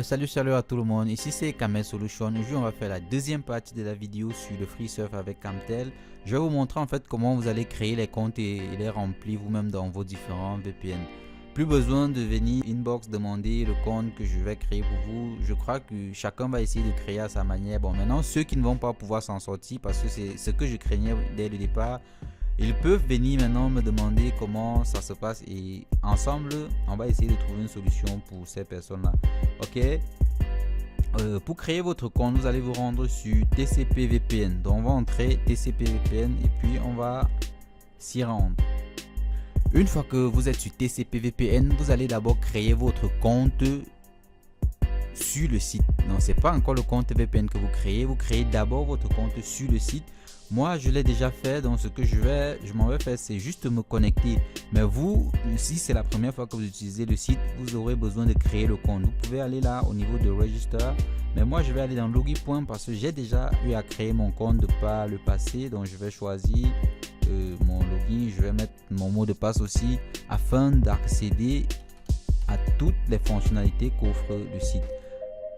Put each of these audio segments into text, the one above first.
Salut à tout le monde, ici c'est Kamel Solution. Aujourd'hui on va faire la deuxième partie de la vidéo sur le free surf avec Camtel. Je vais vous montrer en fait comment vous allez créer les comptes et les remplir vous-même dans vos différents VPN. Plus besoin de venir inbox demander le compte que je vais créer pour vous. Je crois que chacun va essayer de créer à sa manière. Bon, maintenant ceux qui ne vont pas pouvoir s'en sortir, parce que c'est ce que je craignais dès le départ, ils peuvent venir maintenant me demander comment ça se passe et ensemble on va essayer de trouver une solution pour ces personnes là. Ok. Pour créer votre compte, vous allez vous rendre sur TCP VPN. Donc on va entrer TCP VPN et puis on va s'y rendre. Une fois que vous êtes sur TCP VPN, vous allez d'abord créer votre compte sur le site. Non, c'est pas encore le compte VPN que vous créez d'abord votre compte sur le site. Moi je l'ai déjà fait, donc ce que je m'en vais faire, c'est juste me connecter. Mais vous, si c'est la première fois que vous utilisez le site, vous aurez besoin de créer le compte. Vous pouvez aller là au niveau de Register, mais moi je vais aller dans Logipoint parce que j'ai déjà eu à créer mon compte de par le passé. Donc je vais choisir mon login, je vais mettre mon mot de passe aussi afin d'accéder à toutes les fonctionnalités qu'offre le site.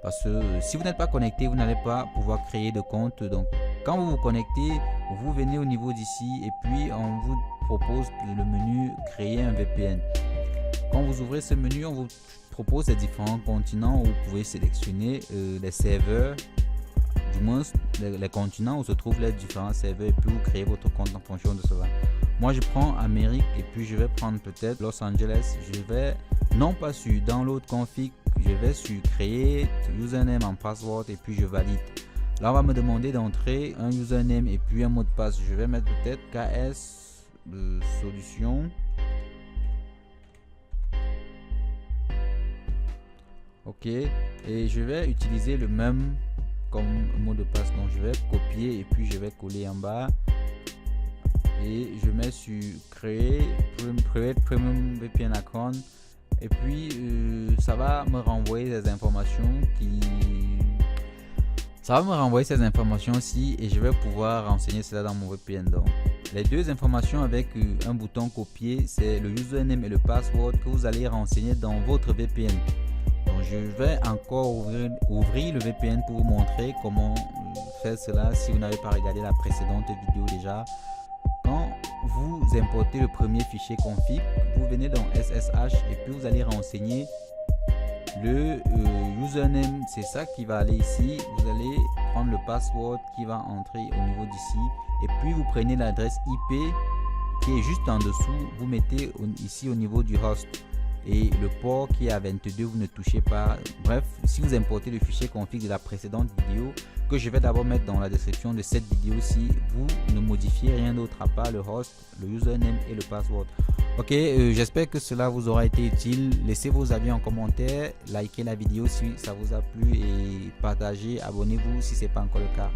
Parce que si vous n'êtes pas connecté, vous n'allez pas pouvoir créer de compte. Donc quand vous vous connectez, vous venez au niveau d'ici et puis on vous propose le menu créer un VPN. Quand vous ouvrez ce menu, on vous propose les différents continents où vous pouvez sélectionner les serveurs, du moins les continents où se trouvent les différents serveurs, et puis vous créez votre compte en fonction de cela. Moi je prends Amérique et puis je vais prendre peut-être Los Angeles. Je vais non pas sur download config, je vais sur créer username en password et puis je valide. Là on va me demander d'entrer un username et puis un mot de passe. Je vais mettre peut-être KS solution. Ok, et je vais utiliser le même comme mot de passe. Donc je vais copier et puis je vais coller en bas et je mets sur créer premium VPN account et puis ça va me renvoyer ces informations aussi et je vais pouvoir renseigner cela dans mon VPN. Donc les deux informations avec un bouton copier, c'est le username et le password que vous allez renseigner dans votre VPN. Donc je vais encore ouvrir le VPN pour vous montrer comment faire cela si vous n'avez pas regardé la précédente vidéo déjà. Quand vous importez le premier fichier config, vous venez dans SSH et puis vous allez renseigner le username, c'est ça qui va aller ici. Vous allez prendre le password qui va entrer au niveau d'ici et puis vous prenez l'adresse IP qui est juste en dessous, vous mettez ici au niveau du host et le port qui est à 22 vous ne touchez pas. Bref, si vous importez le fichier config de la précédente vidéo que je vais d'abord mettre dans la description de cette vidéo, si vous ne modifiez rien d'autre à part le host, le username et le password. Ok, j'espère que cela vous aura été utile. Laissez vos avis en commentaire, likez la vidéo si ça vous a plu et partagez, abonnez-vous si ce n'est pas encore le cas.